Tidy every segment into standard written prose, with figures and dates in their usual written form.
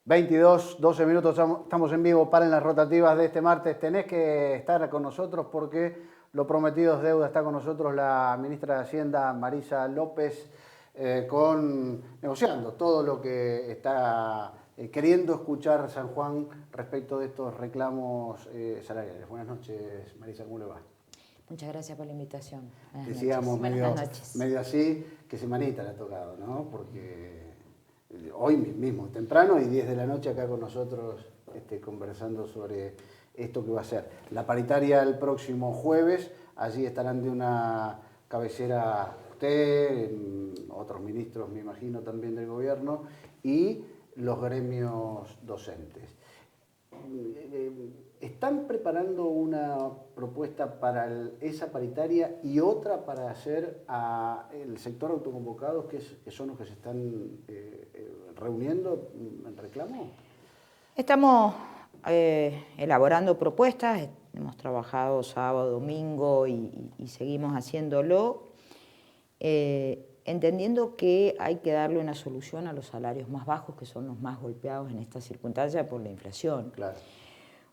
22, 12 minutos, estamos en vivo. Paren las rotativas de este martes. Tenés que estar con nosotros porque lo prometido es deuda. Está con nosotros la ministra de Hacienda, Marisa López, negociando todo lo que está queriendo escuchar San Juan respecto de estos reclamos salariales. Buenas noches, Marisa, ¿cómo le va? Muchas gracias por la invitación. Decíamos medio así, que semanita le ha tocado, ¿no? Porque hoy mismo, temprano, y 10 de la noche acá con nosotros conversando sobre esto que va a ser la paritaria el próximo jueves. Allí estarán de una cabecera usted, otros ministros, me imagino, también del gobierno, y los gremios docentes. ¿Están preparando una propuesta para esa paritaria y otra para hacer al sector autoconvocados, que son los que se están reuniendo en reclamo? Estamos elaborando propuestas, hemos trabajado sábado, domingo y seguimos haciéndolo, entendiendo que hay que darle una solución a los salarios más bajos, que son los más golpeados en esta circunstancia por la inflación. Claro.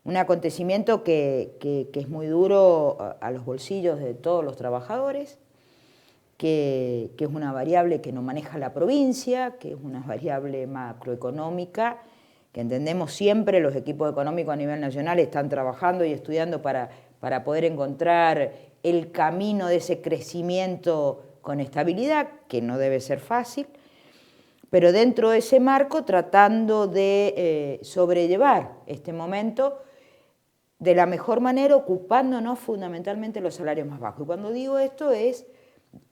Un acontecimiento que es muy duro a los bolsillos de todos los trabajadores, que es una variable que no maneja la provincia, que es una variable macroeconómica, que entendemos siempre los equipos económicos a nivel nacional están trabajando y estudiando para poder encontrar el camino de ese crecimiento con estabilidad, que no debe ser fácil, pero dentro de ese marco tratando de sobrellevar este momento de la mejor manera, ocupándonos fundamentalmente los salarios más bajos. Y cuando digo esto es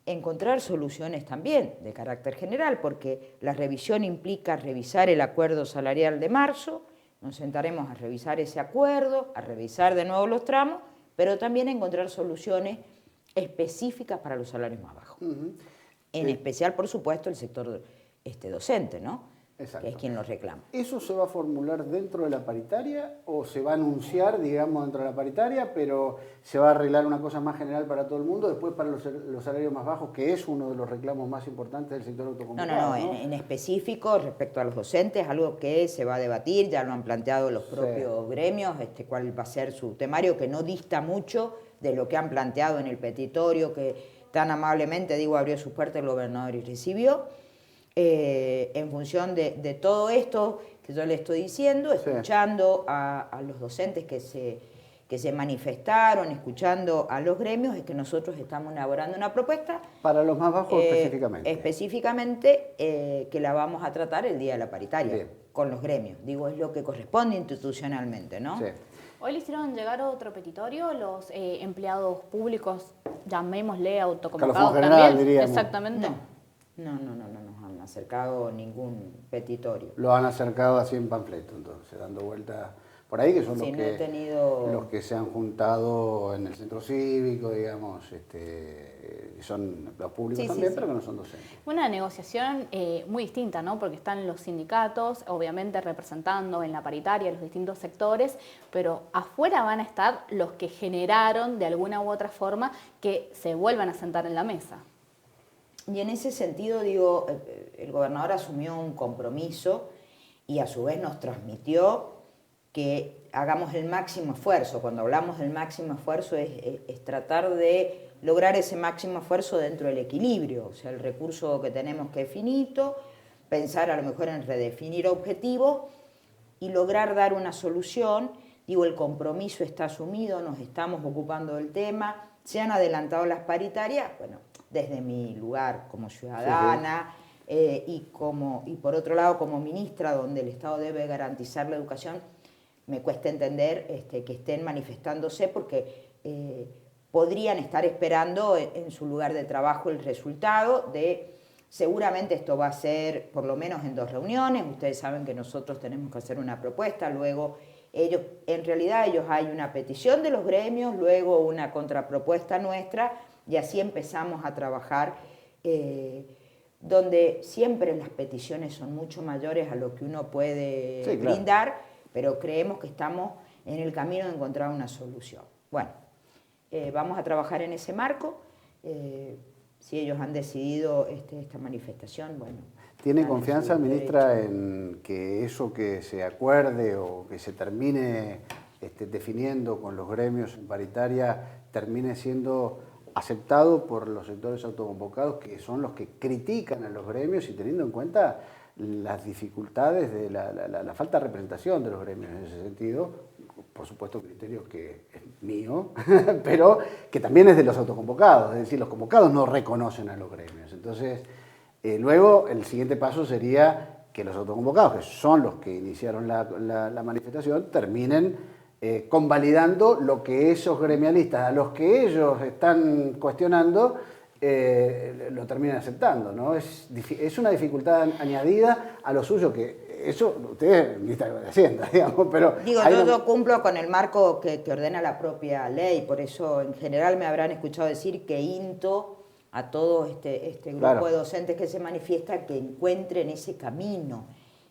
encontrar soluciones también de carácter general, porque la revisión implica revisar el acuerdo salarial de marzo, nos sentaremos a revisar ese acuerdo, a revisar de nuevo los tramos, pero también encontrar soluciones específicas para los salarios más bajos. En especial, por supuesto, el sector docente, ¿no? Exacto. Que es quien lo reclama. ¿Eso se va a formular dentro de la paritaria o se va a anunciar, digamos, dentro de la paritaria, pero se va a arreglar una cosa más general para todo el mundo, después para los salarios más bajos, que es uno de los reclamos más importantes del sector autoconvocado? No. En específico, respecto a los docentes, algo que se va a debatir, ya lo han planteado los propios gremios, cuál va a ser su temario, que no dista mucho de lo que han planteado en el petitorio, que tan amablemente, abrió sus puertas el gobernador y recibió. En función de todo esto que yo le estoy diciendo, escuchando a los docentes que se manifestaron, escuchando a los gremios, es que nosotros estamos elaborando una propuesta. Para los más bajos específicamente. Específicamente, que la vamos a tratar el día de la paritaria. Bien. Con los gremios. Es lo que corresponde institucionalmente, ¿no? Sí. Hoy le hicieron llegar otro petitorio los empleados públicos, llamémosle autoconvocados general, también. Diríamos. Exactamente. No nos han acercado ningún petitorio. Lo han acercado así en panfleto, entonces, dando vueltas por ahí, que son los que se han juntado en el centro cívico, digamos, son los públicos también, pero que no son docentes. Una negociación muy distinta, ¿no? Porque están los sindicatos, obviamente representando en la paritaria los distintos sectores, pero afuera van a estar los que generaron de alguna u otra forma que se vuelvan a sentar en la mesa. Y en ese sentido, el gobernador asumió un compromiso y a su vez nos transmitió que hagamos el máximo esfuerzo. Cuando hablamos del máximo esfuerzo es tratar de lograr ese máximo esfuerzo dentro del equilibrio. O sea, el recurso que tenemos que es finito, pensar a lo mejor en redefinir objetivos y lograr dar una solución. El compromiso está asumido, nos estamos ocupando del tema, se han adelantado las paritarias, desde mi lugar como ciudadana y por otro lado como ministra, donde el Estado debe garantizar la educación, me cuesta entender que estén manifestándose porque podrían estar esperando en su lugar de trabajo el resultado seguramente esto va a ser por lo menos en 2 reuniones, ustedes saben que nosotros tenemos que hacer una propuesta, luego en realidad hay una petición de los gremios, luego una contrapropuesta nuestra, y así empezamos a trabajar, donde siempre las peticiones son mucho mayores a lo que uno puede brindar, pero creemos que estamos en el camino de encontrar una solución. Bueno, vamos a trabajar en ese marco. Si ellos han decidido esta manifestación, ¿Tiene confianza, ministra, en que eso que se acuerde o que se termine definiendo con los gremios en paritaria termine siendo aceptado por los sectores autoconvocados, que son los que critican a los gremios, y teniendo en cuenta las dificultades de la falta de representación de los gremios en ese sentido? Por supuesto, criterio que es mío, pero que también es de los autoconvocados, es decir, los convocados no reconocen a los gremios. Entonces, luego el siguiente paso sería que los autoconvocados, que son los que iniciaron la manifestación, terminen convalidando lo que esos gremialistas, a los que ellos están cuestionando, lo terminan aceptando, ¿no? Es una dificultad añadida a lo suyo, que eso usted es ministra de Hacienda, digamos, pero... Digo, yo cumplo con el marco que ordena la propia ley, por eso en general me habrán escuchado decir que insto a todo este grupo de docentes que se manifiesta que encuentren ese camino,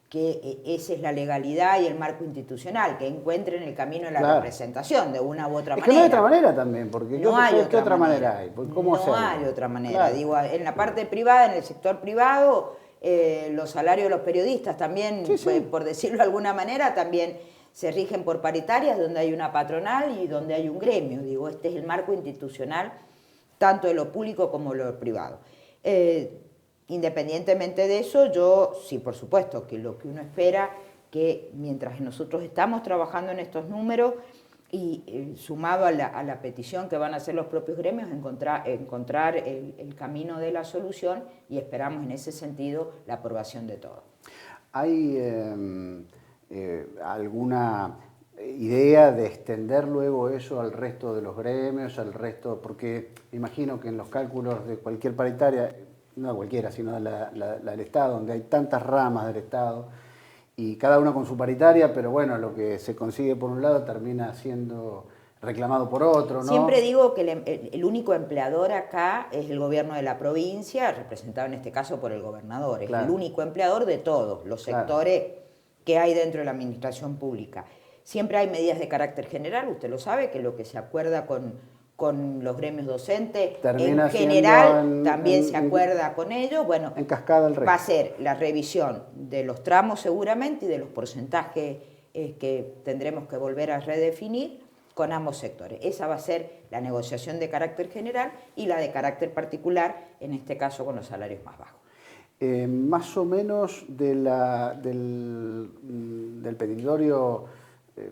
que esa es la legalidad y el marco institucional, que encuentren el camino de la representación de una u otra manera. Es que no hay otra manera también, porque no hay ¿qué otra manera hay? ¿Cómo no hay otra manera. Digo, en la parte privada, en el sector privado, los salarios de los periodistas también, por decirlo de alguna manera, también se rigen por paritarias, donde hay una patronal y donde hay un gremio. Digo, este es el marco institucional, tanto de lo público como de lo privado. Independientemente de eso, yo sí, por supuesto, que lo que uno espera, que mientras nosotros estamos trabajando en estos números y sumado a la petición que van a hacer los propios gremios, encontrar el camino de la solución, y esperamos en ese sentido la aprobación de todo. ¿Hay alguna idea de extender luego eso al resto de los gremios, al resto? Porque imagino que en los cálculos de cualquier paritaria, no cualquiera, sino la del Estado, donde hay tantas ramas del Estado, y cada una con su paritaria, pero bueno, lo que se consigue por un lado termina siendo reclamado por otro, ¿no? Siempre digo que el único empleador acá es el gobierno de la provincia, representado en este caso por el gobernador. Es el único empleador de todos los sectores que hay dentro de la administración pública. Siempre hay medidas de carácter general, usted lo sabe, que lo que se acuerda con los gremios docentes, termina en general también se acuerda con ellos. Bueno, en cascada el resto. Va a ser la revisión de los tramos seguramente y de los porcentajes que tendremos que volver a redefinir con ambos sectores. Esa va a ser la negociación de carácter general y la de carácter particular, en este caso con los salarios más bajos. Más o menos del petitorio,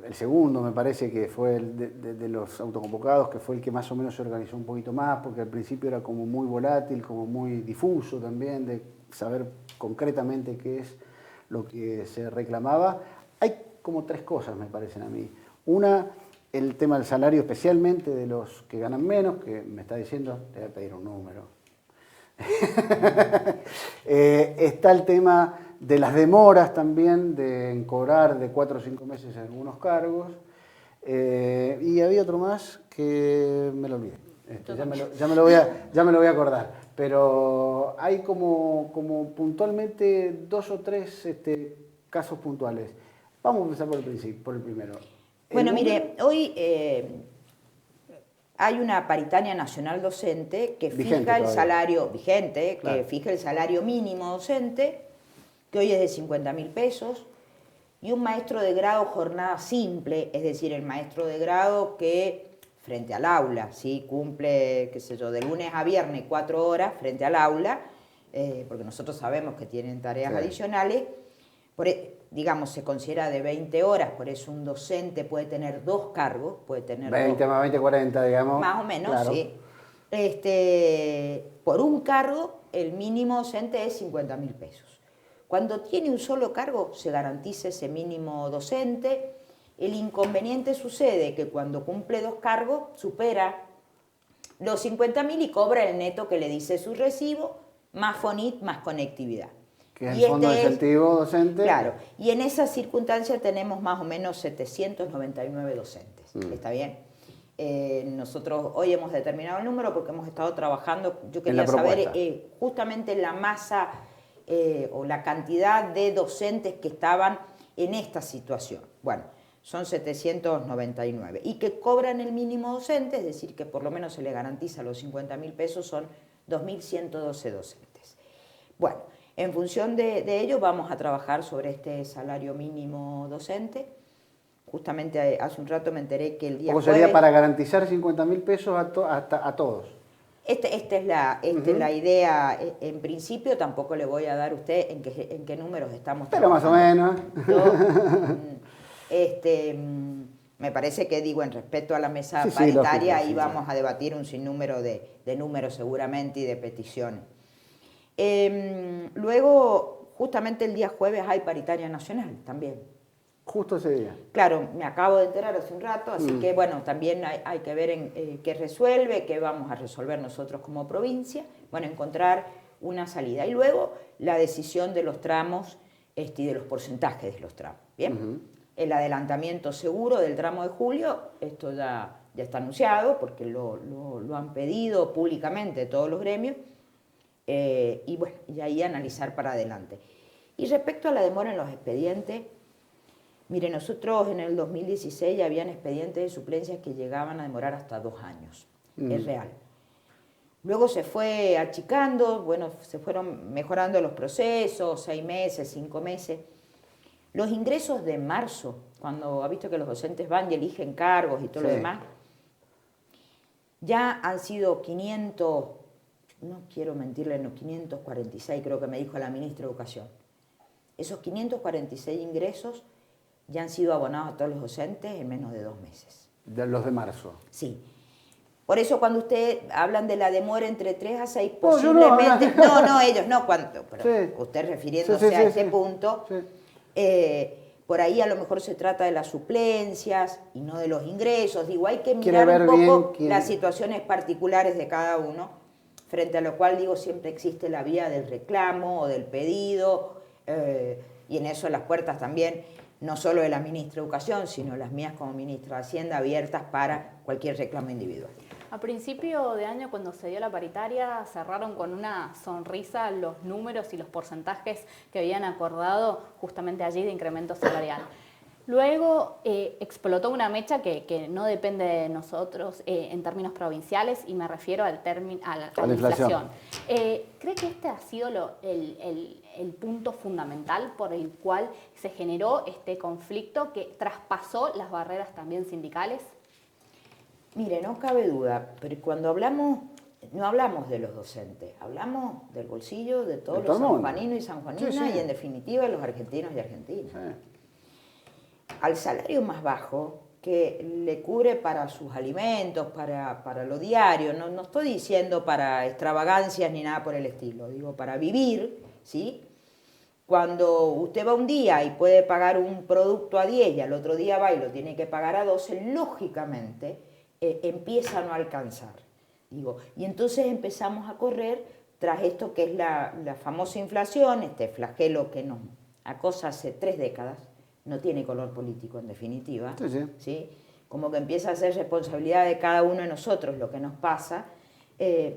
el segundo me parece que fue el de los autoconvocados, que fue el que más o menos se organizó un poquito más, porque al principio era como muy volátil, como muy difuso también, de saber concretamente qué es lo que se reclamaba. Hay como tres cosas, me parecen a mí. Una, el tema del salario, especialmente de los que ganan menos, que me está diciendo, te voy a pedir un número. Está el tema de las demoras también, de cobrar de 4 o 5 meses en algunos cargos, y había otro más que me lo olvidé. Ya me lo voy a acordar, pero hay como puntualmente 2 o 3 casos puntuales. Vamos a empezar por el primero. Bueno, mire, hoy hay una paritaria nacional docente que fija el salario vigente, que fija el salario mínimo docente, que hoy es de 50.000 pesos, y un maestro de grado jornada simple, es decir, el maestro de grado que frente al aula, ¿sí? Cumple, qué sé yo, de lunes a viernes 4 horas frente al aula, porque nosotros sabemos que tienen tareas adicionales, digamos, se considera de 20 horas, por eso un docente puede tener 2 cargos, puede tener 20 más 20, 40, digamos. Más o menos, sí. Por un cargo, el mínimo docente es 50.000 pesos. Cuando tiene un solo cargo, se garantiza ese mínimo docente. El inconveniente sucede que cuando cumple 2 cargos, supera los 50.000 y cobra el neto que le dice su recibo, más FONIT, más conectividad. Que es el fondo de incentivo docente. Claro, y en esa circunstancia tenemos más o menos 799 docentes. ¿Está bien? Nosotros hoy hemos determinado el número porque hemos estado trabajando, yo quería saber justamente la masa o la cantidad de docentes que estaban en esta situación. Bueno, son 799 y que cobran el mínimo docente, es decir, que por lo menos se le garantiza los 50.000 pesos, son 2.112 docentes. Bueno, En función de ello vamos a trabajar sobre este salario mínimo docente. Justamente hace un rato me enteré que el día jueves... sería para garantizar 50.000 pesos a todos. Esta es la idea. En principio tampoco le voy a dar a usted en qué números estamos trabajando. Pero más o menos. Me parece que, en respeto a la mesa paritaria, ahí vamos a debatir un sinnúmero de números seguramente y de peticiones. Luego, justamente el día jueves hay paritaria nacional también. Justo ese día. Claro, me acabo de enterar hace un rato, así que bueno, también hay que ver qué resuelve, qué vamos a resolver nosotros como provincia, bueno, encontrar una salida. Y luego la decisión de los tramos y de los porcentajes de los tramos, ¿bien? El adelantamiento seguro del tramo de julio, esto ya está anunciado porque lo han pedido públicamente todos los gremios, y bueno, y ahí analizar para adelante. Y respecto a la demora en los expedientes, mire, nosotros en el 2016 ya habían expedientes de suplencias que llegaban a demorar hasta 2 años, es real. Luego se fue achicando, bueno, se fueron mejorando los procesos, 6 meses, 5 meses. Los ingresos de marzo, cuando ha visto que los docentes van y eligen cargos y todo lo demás, ya han sido 500, no quiero mentirle, no, 546 creo que me dijo la ministra de Educación. Esos 546 ingresos ya han sido abonados a todos los docentes en menos de 2 meses. De los de marzo. Sí. Por eso cuando usted hablan de la demora entre 3 a 6, posiblemente... No, ellos no, pero usted refiriéndose a ese punto, por ahí a lo mejor se trata de las suplencias y no de los ingresos. Digo, hay que mirar un poco las situaciones particulares de cada uno, frente a lo cual, siempre existe la vía del reclamo o del pedido, y en eso las puertas también, no solo de la ministra de Educación, sino las mías como ministra de Hacienda, abiertas para cualquier reclamo individual. A principio de año, cuando se dio la paritaria, cerraron con una sonrisa los números y los porcentajes que habían acordado justamente allí de incremento salarial. Luego explotó una mecha que no depende de nosotros en términos provinciales, y me refiero a la inflación. ¿Cree que este ha sido el punto fundamental por el cual se generó este conflicto que traspasó las barreras también sindicales? Mire, no cabe duda, pero cuando hablamos, no hablamos de los docentes, hablamos del bolsillo de todos los sanjuaninos y sanjuaninas, y en definitiva de los argentinos y argentinas. Al salario más bajo, que le cubre para sus alimentos, para lo diario, no estoy diciendo para extravagancias ni nada por el estilo, digo para vivir, ¿sí? Cuando usted va un día y puede pagar un producto a 10 y al otro día va y lo tiene que pagar a 12, lógicamente empieza a no alcanzar. Y entonces empezamos a correr tras esto que es la famosa inflación, este flagelo que nos acosa hace 3 décadas, no tiene color político en definitiva, ¿sí? Como que empieza a ser responsabilidad de cada uno de nosotros lo que nos pasa, pega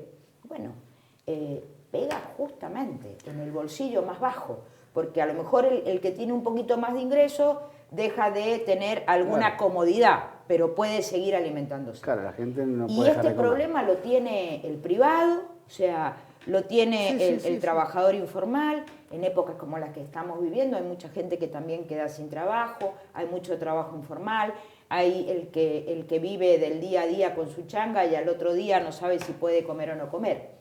justamente en el bolsillo más bajo, porque a lo mejor el que tiene un poquito más de ingreso deja de tener alguna comodidad, pero puede seguir alimentándose. Claro, la gente no puede. Y este problema lo tiene el privado, o sea, lo tiene el trabajador informal. En épocas como las que estamos viviendo hay mucha gente que también queda sin trabajo, hay mucho trabajo informal, hay el que vive del día a día con su changa y al otro día no sabe si puede comer o no comer.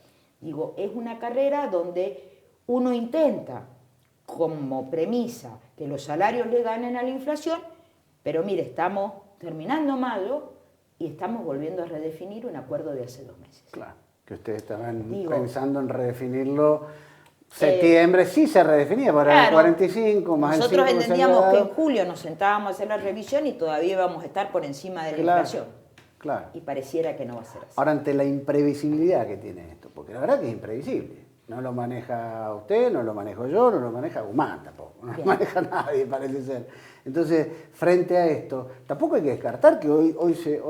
Es una carrera donde uno intenta, como premisa, que los salarios le ganen a la inflación, pero mire, estamos terminando mayo y estamos volviendo a redefinir un acuerdo de hace 2 meses. Claro, que ustedes estaban pensando en redefinirlo. Septiembre sí se redefinía para el 45 más el 5. Nosotros entendíamos que en julio nos sentábamos a hacer la revisión y todavía íbamos a estar por encima de la inflación. Claro. Y pareciera que no va a ser así. Ahora, ante la imprevisibilidad que tiene esto, porque la verdad que es imprevisible. No lo maneja usted, no lo manejo yo, no lo maneja Guzmán tampoco, no lo maneja nadie, parece ser. Entonces, frente a esto, tampoco hay que descartar que hoy se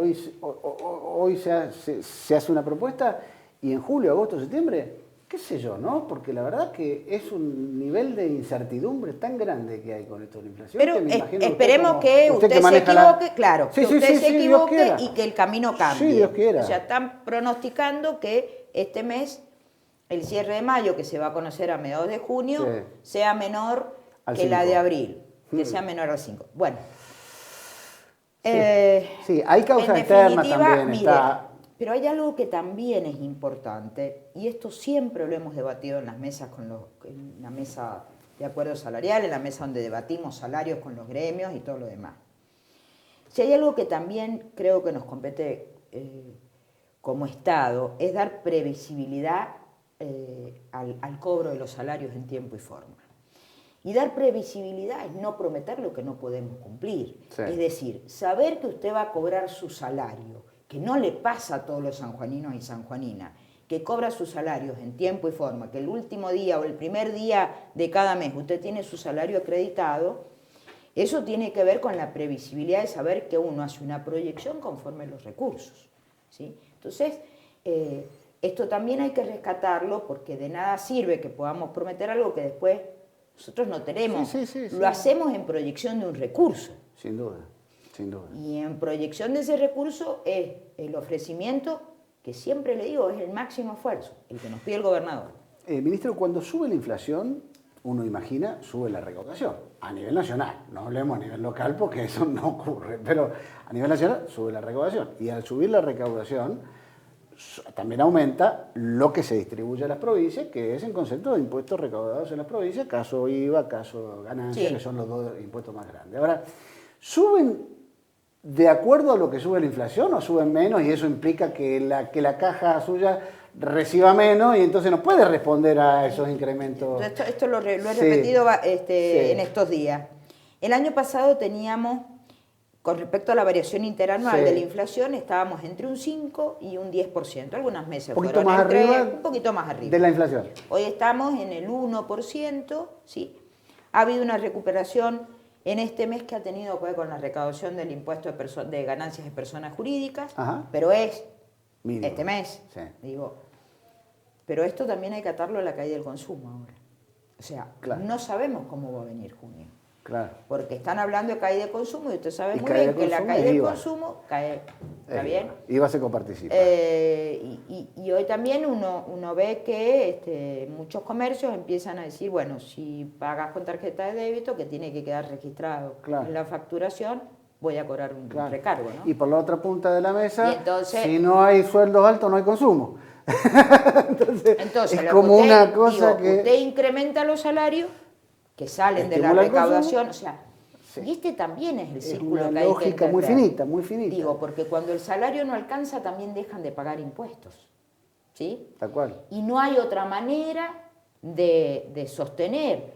hace una propuesta y en julio, agosto, septiembre, qué sé yo, ¿no? Porque la verdad que es un nivel de incertidumbre tan grande que hay con esto de la inflación. Pero que me imagino esperemos que usted se equivoque, claro, que usted se equivoque y que el camino cambie. Sí, Dios quiera. O sea, están pronosticando que este mes el cierre de mayo, que se va a conocer a mediados de junio, sea menor que 5. la de abril, que sea menor al 5. Bueno. Sí, hay causas externas también. Mire, pero hay algo que también es importante, y esto siempre lo hemos debatido en las mesas, en la mesa de acuerdos salariales, en la mesa donde debatimos salarios con los gremios y todo lo demás. Si hay algo que también creo que nos compete como Estado, es dar previsibilidad al cobro de los salarios en tiempo y forma. Y dar previsibilidad es no prometer lo que no podemos cumplir. Sí. Es decir, saber que usted va a cobrar su salario, que no le pasa a todos los sanjuaninos y sanjuaninas, que cobra sus salarios en tiempo y forma, que el último día o el primer día de cada mes usted tiene su salario acreditado, eso tiene que ver con la previsibilidad de saber que uno hace una proyección conforme a los recursos, ¿sí? Entonces, esto también hay que rescatarlo porque de nada sirve que podamos prometer algo que después nosotros no tenemos. Lo hacemos en proyección de un recurso. Sin duda, sin duda. Y en proyección de ese recurso es el ofrecimiento, que siempre le digo, es el máximo esfuerzo, el que nos pide el gobernador. Ministro, cuando sube la inflación, uno imagina, sube la recaudación a nivel nacional. No hablemos a nivel local porque eso no ocurre, pero a nivel nacional sube la recaudación. Y al subir la recaudación, también aumenta lo que se distribuye a las provincias, que es en concepto de impuestos recaudados en las provincias, caso IVA, caso ganancia, que son los dos impuestos más grandes. Ahora, ¿suben de acuerdo a lo que sube la inflación o suben menos y eso implica que la caja suya reciba menos y entonces no puede responder a esos incrementos? Esto lo he repetido en estos días. El año pasado teníamos, con respecto a la variación interanual de la inflación, estábamos entre un 5 y un 10%. Algunas meses fueron un poquito más arriba de la inflación. Hoy estamos en el 1%, ¿sí? Ha habido una recuperación en este mes que ha tenido que ver con la recaudación del impuesto de ganancias de personas jurídicas, pero es mínimo. Este mes, digo. Pero esto también hay que atarlo a la caída del consumo ahora. O sea, no sabemos cómo va a venir junio. Claro. Porque están hablando de caída de consumo y usted sabe muy bien que la caída del consumo cae. ¿Está bien? IVA se coparticipa. Y hoy también uno ve que muchos comercios empiezan a decir, bueno, si pagas con tarjeta de débito, que tiene que quedar registrado en la facturación, voy a cobrar un recargo, ¿no? Y por la otra punta de la mesa, entonces, si no hay sueldos altos, no hay consumo. entonces es como una cosa que... Usted incrementa los salarios que salen de la recaudación, o sea, y también es el círculo que hay que entender. Es una lógica muy finita, muy finita. Digo, porque cuando el salario no alcanza también dejan de pagar impuestos, ¿sí? Tal cual. Y no hay otra manera de sostener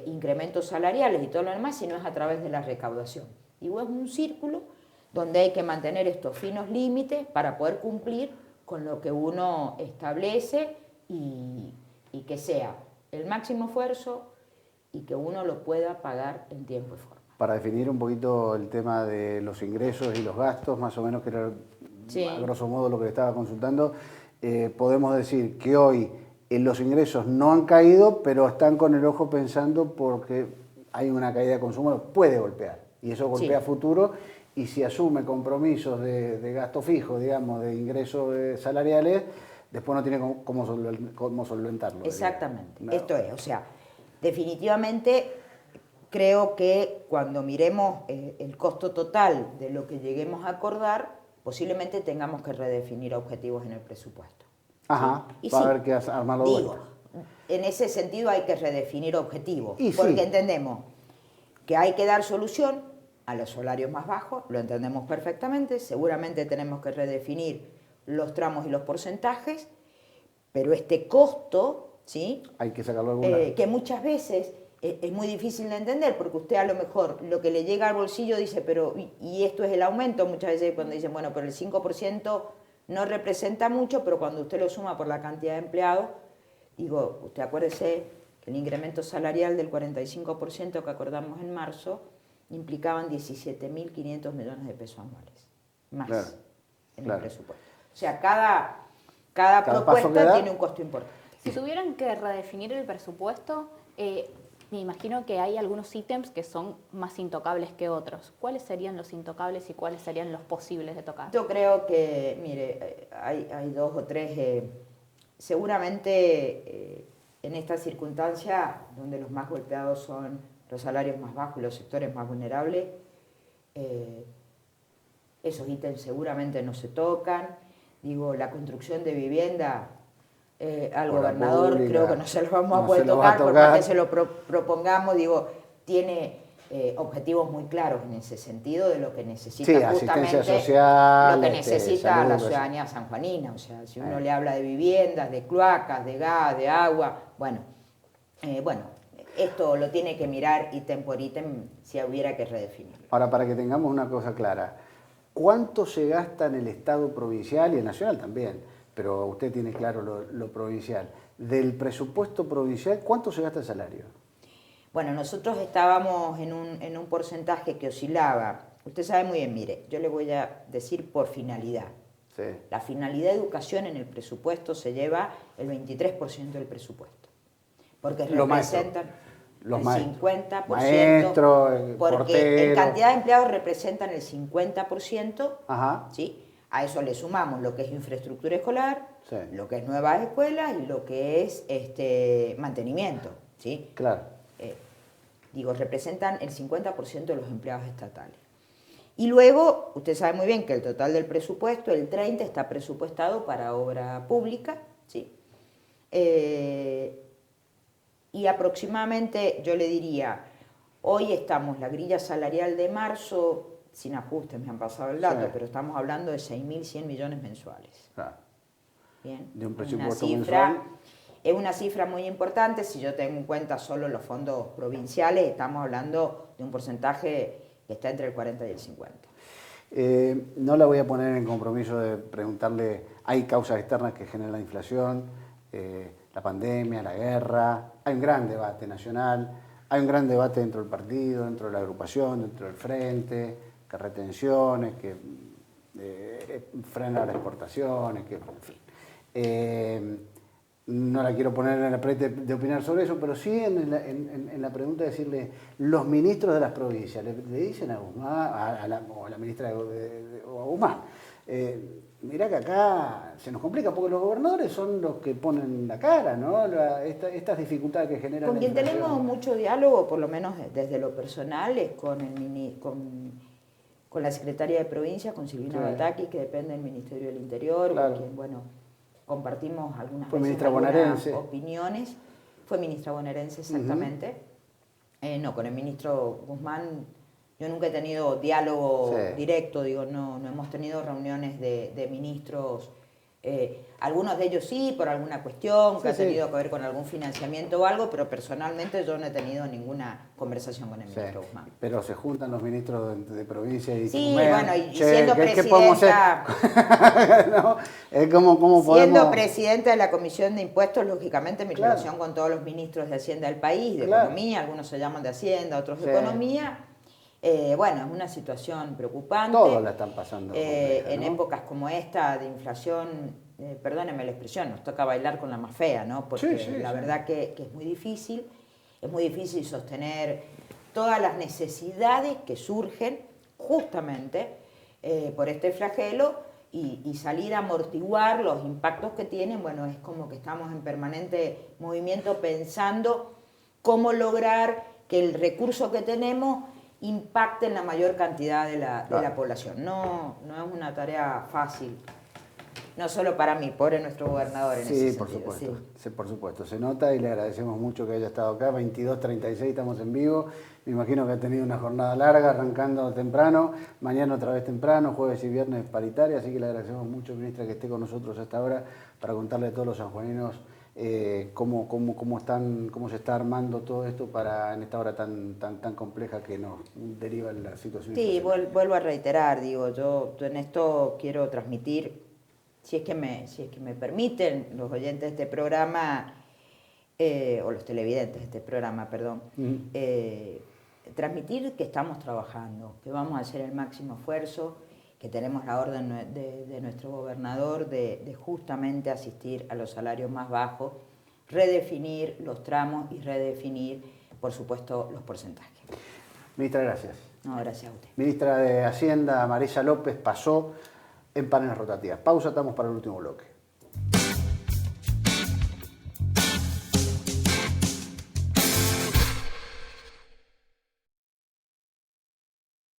incrementos salariales y todo lo demás si no es a través de la recaudación. Digo, es un círculo donde hay que mantener estos finos límites para poder cumplir con lo que uno establece y que sea el máximo esfuerzo y que uno lo pueda pagar en tiempo y forma. Para definir un poquito el tema de los ingresos y los gastos, más o menos que era a grosso modo lo que le estaba consultando, podemos decir que hoy los ingresos no han caído, pero están con el ojo pensando porque hay una caída de consumo, puede golpear, y eso golpea a futuro, y si asume compromisos de gasto fijo, digamos, de ingresos salariales, después no tiene cómo solventarlo. Exactamente, esto es, o sea, definitivamente creo que cuando miremos el costo total de lo que lleguemos a acordar, posiblemente tengamos que redefinir objetivos en el presupuesto. Ajá, va a haber que armarlo de vuelta. En ese sentido hay que redefinir objetivos, porque entendemos que hay que dar solución a los salarios más bajos, lo entendemos perfectamente, seguramente tenemos que redefinir los tramos y los porcentajes, pero este costo... ¿sí? Hay que sacarlo de algún lado. Que muchas veces es muy difícil de entender porque usted a lo mejor lo que le llega al bolsillo dice, pero y esto es el aumento, muchas veces cuando dicen, bueno, pero el 5% no representa mucho, pero cuando usted lo suma por la cantidad de empleados, digo, usted acuérdese que el incremento salarial del 45% que acordamos en marzo implicaban 17.500 millones de pesos anuales, más en el presupuesto. O sea, cada propuesta tiene un costo importante. Si tuvieran que redefinir el presupuesto, me imagino que hay algunos ítems que son más intocables que otros. ¿Cuáles serían los intocables y cuáles serían los posibles de tocar? Yo creo que, mire, hay dos o tres seguramente en esta circunstancia, donde los más golpeados son los salarios más bajos y los sectores más vulnerables, esos ítems seguramente no se tocan. Digo, la construcción de vivienda, al gobernador pública, creo que no se lo vamos a poder tocar, por más que se lo propongamos, digo, tiene objetivos muy claros en ese sentido de lo que necesita justamente social, lo que necesita salud, la ciudadanía sanjuanina. O sea, si uno le habla de viviendas, de cloacas, de gas, de agua, bueno, esto lo tiene que mirar ítem por ítem si hubiera que redefinirlo. Ahora, para que tengamos una cosa clara, ¿cuánto se gasta en el Estado provincial y el nacional también? Pero usted tiene claro lo provincial. Del presupuesto provincial, ¿cuánto se gasta en salario? Bueno, nosotros estábamos en un porcentaje que oscilaba. Usted sabe muy bien, mire, yo le voy a decir por finalidad. Sí. La finalidad de educación en el presupuesto se lleva el 23% del presupuesto. Porque representan el 50%. Maestro, porque portero. En cantidad de empleados representan el 50%. Ajá. ¿Sí? A eso le sumamos lo que es infraestructura escolar, sí, lo que es nuevas escuelas y lo que es mantenimiento. ¿Sí? Claro. Representan el 50% de los empleados estatales. Y luego, usted sabe muy bien que el total del presupuesto, el 30%, está presupuestado para obra pública, ¿sí? Y aproximadamente, yo le diría, hoy estamos, la grilla salarial de marzo, sin ajustes, me han pasado el dato, sí, pero estamos hablando de 6.100 millones mensuales. Claro. Bien. De un presupuesto mensual. Es una cifra muy importante. Si yo tengo en cuenta solo los fondos provinciales, estamos hablando de un porcentaje que está entre el 40 y el 50. No la voy a poner en compromiso de preguntarle, hay causas externas que generan la inflación, la pandemia, la guerra, hay un gran debate nacional, hay un gran debate dentro del partido, dentro de la agrupación, dentro del frente, que retenciones, que frenar exportaciones, que en fin. No la quiero poner en el aprete de opinar sobre eso, pero sí en la pregunta de decirle, los ministros de las provincias, le dicen a Guzmán, o a la ministra o a Guzmán, mirá que acá se nos complica, porque los gobernadores son los que ponen la cara, ¿no? Estas dificultades que generan. Con quien tenemos mucho diálogo, por lo menos desde lo personal, es con la secretaria de provincia, con Silvina Bataki, que depende del Ministerio del Interior, claro, con quien, compartimos algunas opiniones. Fue ministra bonaerense, exactamente. No, con el ministro Guzmán yo nunca he tenido diálogo directo, no hemos tenido reuniones de ministros. Algunos de ellos sí, por alguna cuestión que ha tenido que ver con algún financiamiento o algo, pero personalmente yo no he tenido ninguna conversación con el ministro Guzmán. Pero se juntan los ministros de provincia y... Sí, y siendo presidenta... ¿No? ¿Cómo siendo presidenta de la Comisión de Impuestos, lógicamente mi relación con todos los ministros de Hacienda del país, de Economía, algunos se llaman de Hacienda, otros de Economía... es una situación preocupante. Todos la están pasando. En épocas como esta de inflación, perdónenme la expresión, nos toca bailar con la más fea, ¿no? Porque la verdad que es muy difícil sostener todas las necesidades que surgen justamente por este flagelo y salir a amortiguar los impactos que tienen. Es como que estamos en permanente movimiento pensando cómo lograr que el recurso que tenemos impacte en la mayor cantidad de la población. No es una tarea fácil, no solo para mí, pobre nuestro gobernador en ese sentido. Por supuesto. Sí, por supuesto, se nota y le agradecemos mucho que haya estado acá. 22:36 estamos en vivo, me imagino que ha tenido una jornada larga, arrancando temprano, mañana otra vez temprano, jueves y viernes paritaria, así que le agradecemos mucho, ministra, que esté con nosotros hasta ahora para contarle a todos los sanjuaninos cómo se está armando todo esto en esta hora tan compleja que nos deriva en la situación. Sí, vuelvo a reiterar, yo en esto quiero transmitir, si es que me permiten los oyentes de este programa, o los televidentes de este programa, perdón, transmitir que estamos trabajando, que vamos a hacer el máximo esfuerzo, que tenemos la orden de nuestro gobernador de justamente asistir a los salarios más bajos, redefinir los tramos y redefinir, por supuesto, los porcentajes. Ministra, gracias. No, gracias a usted. Ministra de Hacienda, Marisa López, pasó en Paneles Rotativas. Pausa, estamos para el último bloque.